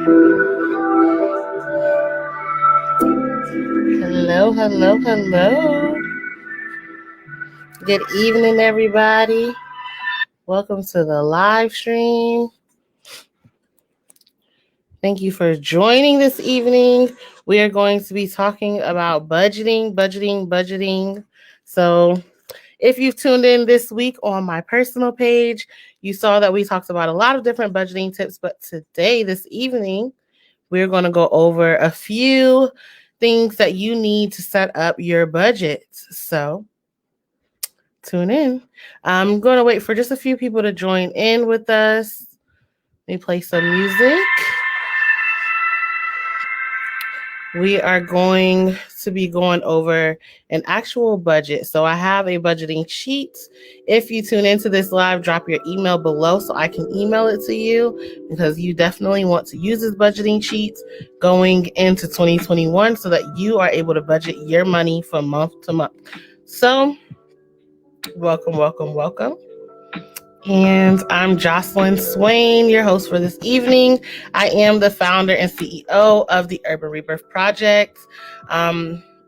Hello, hello, hello. Good evening, everybody. Welcome to the live stream. Thank you for joining this evening. We are going to be talking about budgeting. So, if you've tuned in this week on my personal page, you saw that we talked about a lot of different budgeting tips. But today, this evening, we're going to go over a few things that you need to set up your budget. So, tune in. I'm going to wait for just a few people to join in with us. Let me play some music. We are going to be going over an actual budget. So I have a budgeting sheet. If you tune into this live, drop your email below so I can email it to you, because you definitely want to use this budgeting sheet going into 2021 so that you are able to budget your money from month to month. So welcome. And I'm Jocelyn Swain, your host for this evening. I am the founder and CEO of the Urban Rebirth Project.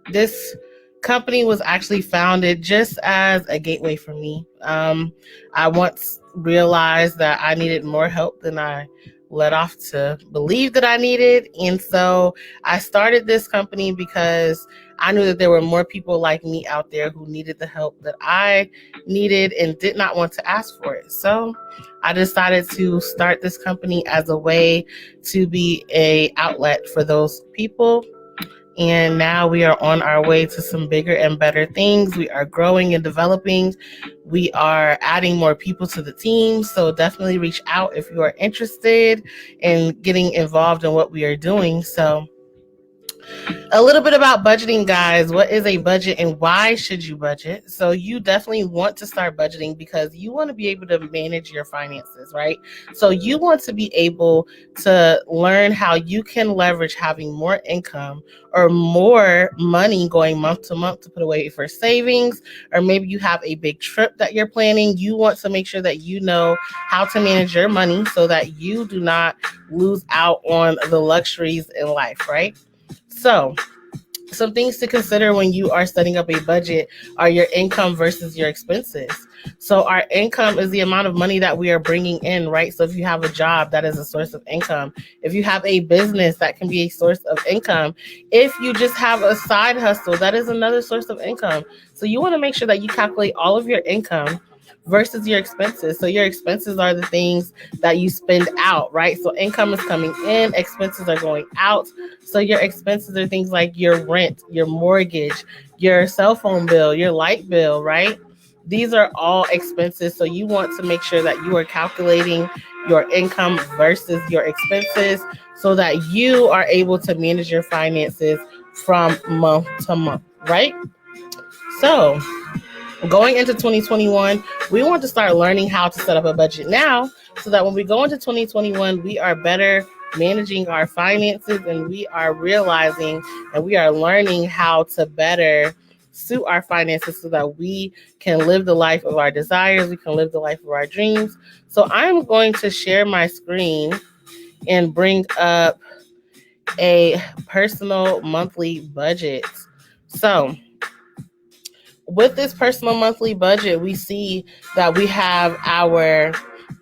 This company was actually founded just as a gateway for me. I once realized that I needed more help than I let off to believe that I needed. And so I started this company because I knew that there were more people like me out there who needed the help that I needed and did not want to ask for it. So I decided to start this company as a way to be an outlet for those people. And now we are on our way to some bigger and better things. We are growing and developing. We are adding more people to the team. So definitely reach out if you are interested in getting involved in what we are doing. So a little bit about budgeting, guys. What is a budget and why should you budget? So you definitely want to start budgeting because you want to be able to manage your finances, right? So you want to be able to learn how you can leverage having more income or more money going month to month to put away for savings, or maybe you have a big trip that you're planning. You want to make sure that you know how to manage your money so that you do not lose out on the luxuries in life, right? So, some things to consider when you are setting up a budget are your income versus your expenses. So our income is the amount of money that we are bringing in, right? So if you have a job, that is a source of income. If you have a business, that can be a source of income. If you just have a side hustle, that is another source of income. So you want to make sure that you calculate all of your income versus your expenses. So your expenses are the things that you spend out, right? So income is coming in, expenses are going out. So your expenses are things like your rent, your mortgage, your cell phone bill, your light bill, right? These are all expenses. So you want to make sure that you are calculating your income versus your expenses so that you are able to manage your finances from month to month, right? So going into 2021, we want to start learning how to set up a budget now so that when we go into 2021, we are better managing our finances and we are realizing and we are learning how to better suit our finances so that we can live the life of our desires, we can live the life of our dreams. So I'm going to share my screen and bring up a personal monthly budget. So with this personal monthly budget, we see that we have our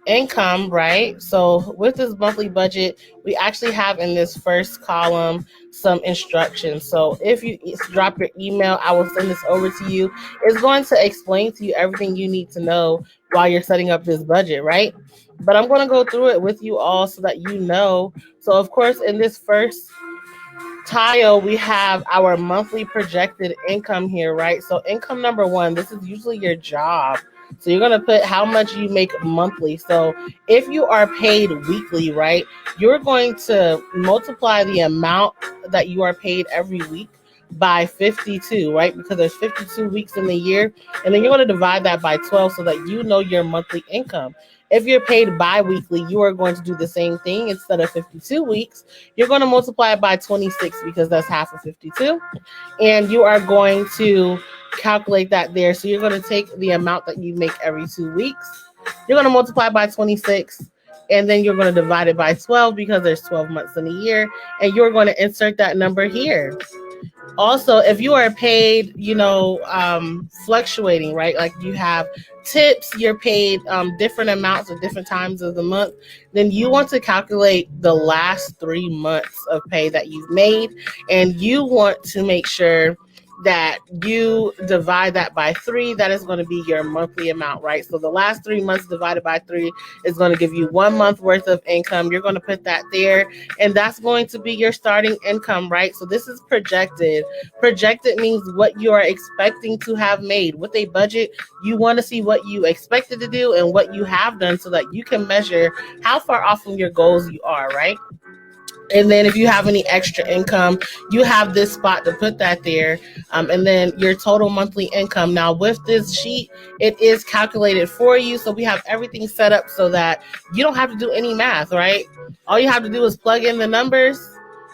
income, right? So with this monthly budget, we actually have in this first column some instructions. So if you drop your email, I will send this over to you. It's going to explain to you everything you need to know while you're setting up this budget, right? But I'm going to go through it with you all so that you know. So of course, in this first tile, we have our monthly projected income here, right? So income number one, this is usually your job. So you're going to put how much you make monthly. So if you are paid weekly, right, you're going to multiply the amount that you are paid every week by 52, right? Because there's 52 weeks in the year. And then you're going to divide that by 12 so that you know your monthly income. If you're paid bi-weekly, you are going to do the same thing. Instead of 52 weeks, you're going to multiply it by 26 because that's half of 52. And you are going to calculate that there. So you're going to take the amount that you make every 2 weeks. You're going to multiply by 26. and then you're going to divide it by 12 because there's 12 months in a year, and you're going to insert that number here. Also, if you are paid, fluctuating, right? Like you have tips, you're paid different amounts at different times of the month, then you want to calculate the last 3 months of pay that you've made, and you want to make sure that you divide that by 3. That is going to be your monthly amount, right? So the last 3 months divided by 3 is going to give you 1 month worth of income. You're going to put that there, and that's going to be your starting income, right? So this is projected. Projected means what you are expecting to have made. With a budget, you want to see what you expected to do and what you have done so that you can measure how far off from your goals you are, right? And then if you have any extra income, you have this spot to put that there. And then your total monthly income. Now with this sheet, it is calculated for you. So we have everything set up so that you don't have to do any math, right? All you have to do is plug in the numbers.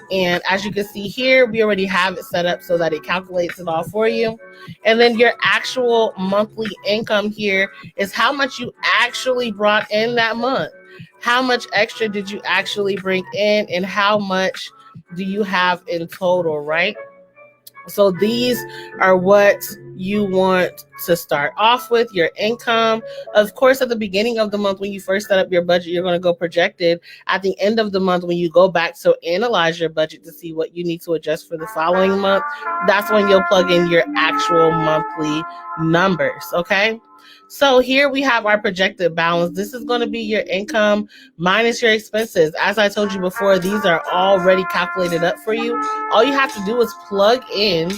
And as you can see here, we already have it set up so that it calculates it all for you. And then your actual monthly income here is how much you actually brought in that month. How much extra did you actually bring in, and how much do you have in total, right? So these are what you want to start off with, your income. Of course, at the beginning of the month, when you first set up your budget, you're going to go projected. At the end of the month, when you go back to analyze your budget to see what you need to adjust for the following month, that's when you'll plug in your actual monthly numbers, okay? So here we have our projected balance. This is going to be your income minus your expenses. As I told you before, these are already calculated up for you. All you have to do is plug in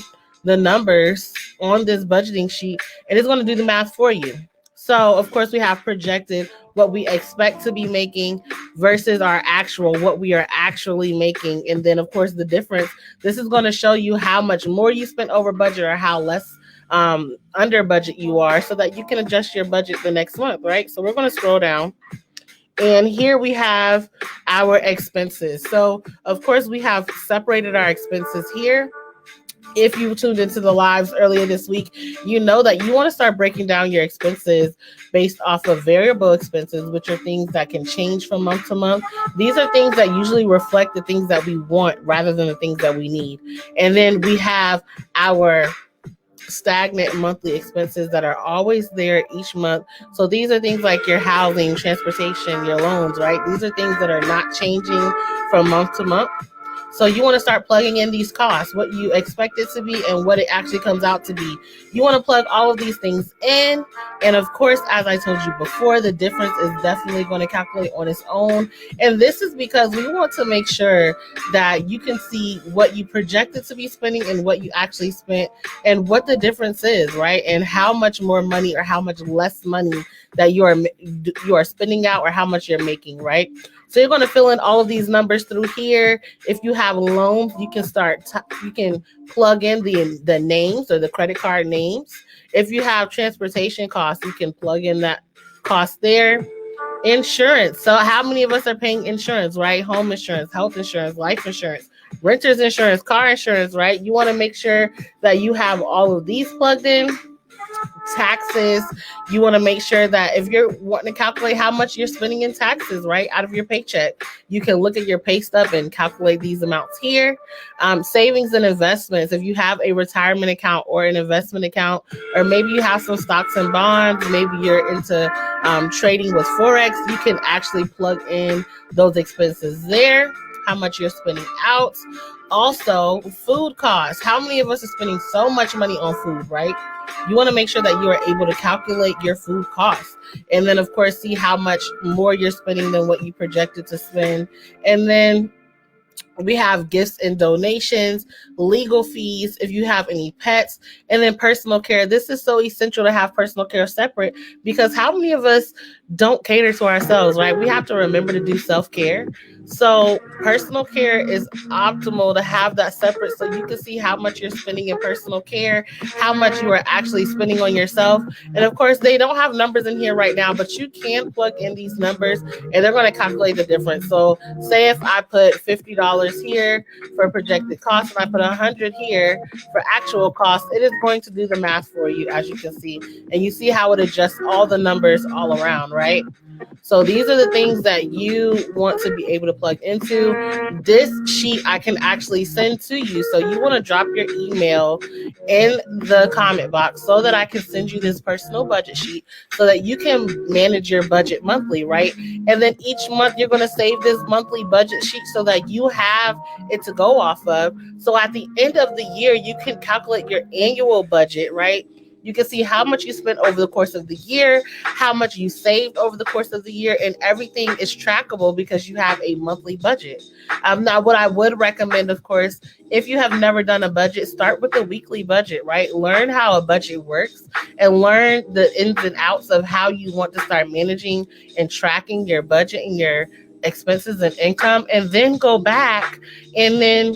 the numbers on this budgeting sheet, and it's going to do the math for you. So, of course, we have projected what we expect to be making versus our actual, what we are actually making. And then, of course, the difference. This is going to show you how much more you spent over budget or how less under budget you are, so that you can adjust your budget the next month, right? So we're going to scroll down, and here we have our expenses. So of course we have separated our expenses here. If you tuned into the lives earlier this week, you know that you want to start breaking down your expenses based off of variable expenses, which are things that can change from month to month. These are things that usually reflect the things that we want rather than the things that we need. And then we have our stagnant monthly expenses that are always there each month. So these are things like your housing, transportation, your loans, right? These are things that are not changing from month to month. So you want to start plugging in these costs, what you expect it to be and what it actually comes out to be. You want to plug all of these things in. And of course, as I told you before, the difference is definitely going to calculate on its own. And this is because we want to make sure that you can see what you projected to be spending and what you actually spent, and what the difference is, right? And how much more money or how much less money that you are spending out, or how much you're making, right? So you're going to fill in all of these numbers through here. If you have loans, you can you can plug in the names or the credit card names. If you have transportation costs, you can plug in that cost there. Insurance. So how many of us are paying insurance, right? Home insurance, health insurance, life insurance, renter's insurance, car insurance, right? You want to make sure that you have all of these plugged in. Taxes, you want to make sure that if you're wanting to calculate how much you're spending in taxes, right, out of your paycheck, you can look at your pay stub and calculate these amounts here. Savings and investments, if you have a retirement account or an investment account, or maybe you have some stocks and bonds, maybe you're into trading with Forex, you can actually plug in those expenses there, how much you're spending out. Also, food costs. How many of us are spending so much money on food, right? You want to make sure that you are able to calculate your food costs. And then, of course, see how much more you're spending than what you projected to spend. And then we have gifts and donations, legal fees, if you have any pets, and then personal care. This is so essential to have personal care separate, because how many of us don't cater to ourselves, right? We have to remember to do self-care. So personal care is optimal to have that separate, so you can see how much you're spending in personal care, how much you are actually spending on yourself. And of course, they don't have numbers in here right now, but you can plug in these numbers and they're going to calculate the difference. So say if I put $50 here for projected cost and I put $100 here for actual cost, it is going to do the math for you, as you can see. And you see how it adjusts all the numbers all around, right? So these are the things that you want to be able to plug into. This sheet I can actually send to you. So you want to drop your email in the comment box so that I can send you this personal budget sheet so that you can manage your budget monthly, right? And then each month you're going to save this monthly budget sheet so that you have it to go off of. So at the end of the year, you can calculate your annual budget, right? You can see how much you spent over the course of the year, how much you saved over the course of the year, and everything is trackable because you have a monthly budget. Now, what I would recommend, of course, if you have never done a budget, start with a weekly budget, right? Learn how a budget works and learn the ins and outs of how you want to start managing and tracking your budget and your expenses and income, and then go back and then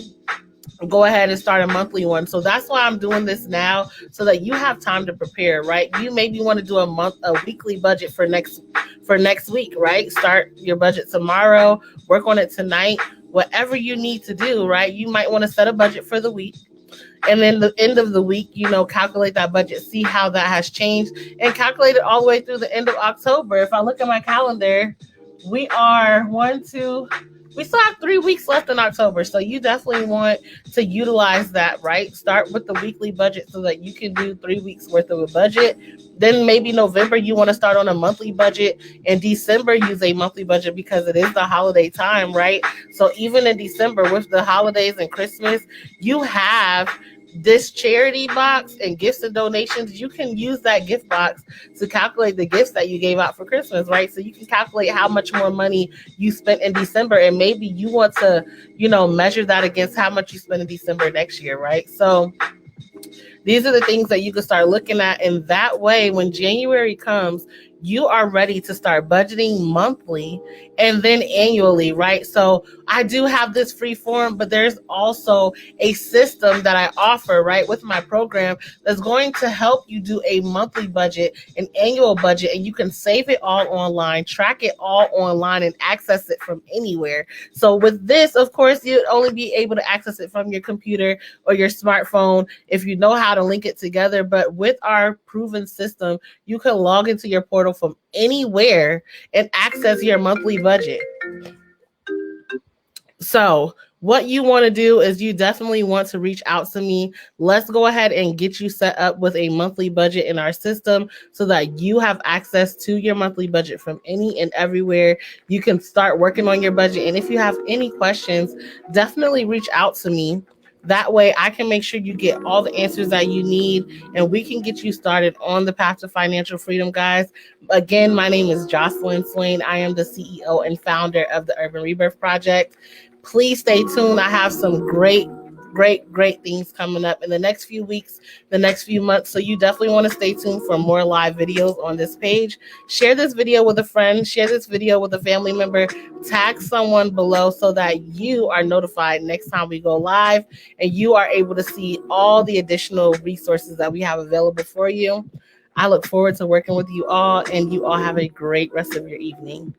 go ahead and start a monthly one. So that's why I'm doing this now, so that you have time to prepare, right? You maybe want to do a weekly budget for next week, right? Start your budget tomorrow, work on it tonight, whatever you need to do, right? You might want to set a budget for the week. And then the end of the week, calculate that budget, see how that has changed, and calculate it all the way through the end of October. If I look at my calendar, we are we still have 3 weeks left in October. So you definitely want to utilize that, right? Start with the weekly budget so that you can do 3 weeks worth of a budget. Then maybe November, you want to start on a monthly budget. In December, use a monthly budget because it is the holiday time, right? So even in December with the holidays and Christmas, you have this charity box and gifts and donations. You can use that gift box to calculate the gifts that you gave out for Christmas, right? So you can calculate how much more money you spent in December, and maybe you want to, measure that against how much you spend in December next year, right? So these are the things that you can start looking at. And that way, when January comes, you are ready to start budgeting monthly and then annually, right? So I do have this free form, but there's also a system that I offer, right, with my program that's going to help you do a monthly budget, an annual budget, and you can save it all online, track it all online, and access it from anywhere. So with this, of course, you'd only be able to access it from your computer or your smartphone if you know how to link it together. But with our proven system, you can log into your portal from anywhere and access your monthly budget. So what you want to do is you definitely want to reach out to me. Let's go ahead and get you set up with a monthly budget in our system so that you have access to your monthly budget from any and everywhere. You can start working on your budget. And if you have any questions, definitely reach out to me. That way I can make sure you get all the answers that you need and we can get you started on the path to financial freedom, guys. Again, my name is Jocelyn Swain. I am the CEO and founder of the Urban Rebirth Project. Please stay tuned. I have some great things coming up in the next few weeks, the next few months. So you definitely want to stay tuned for more live videos on this page. Share this video with a friend, share this video with a family member, tag someone below so that you are notified next time we go live and you are able to see all the additional resources that we have available for you. I look forward to working with you all, and you all have a great rest of your evening.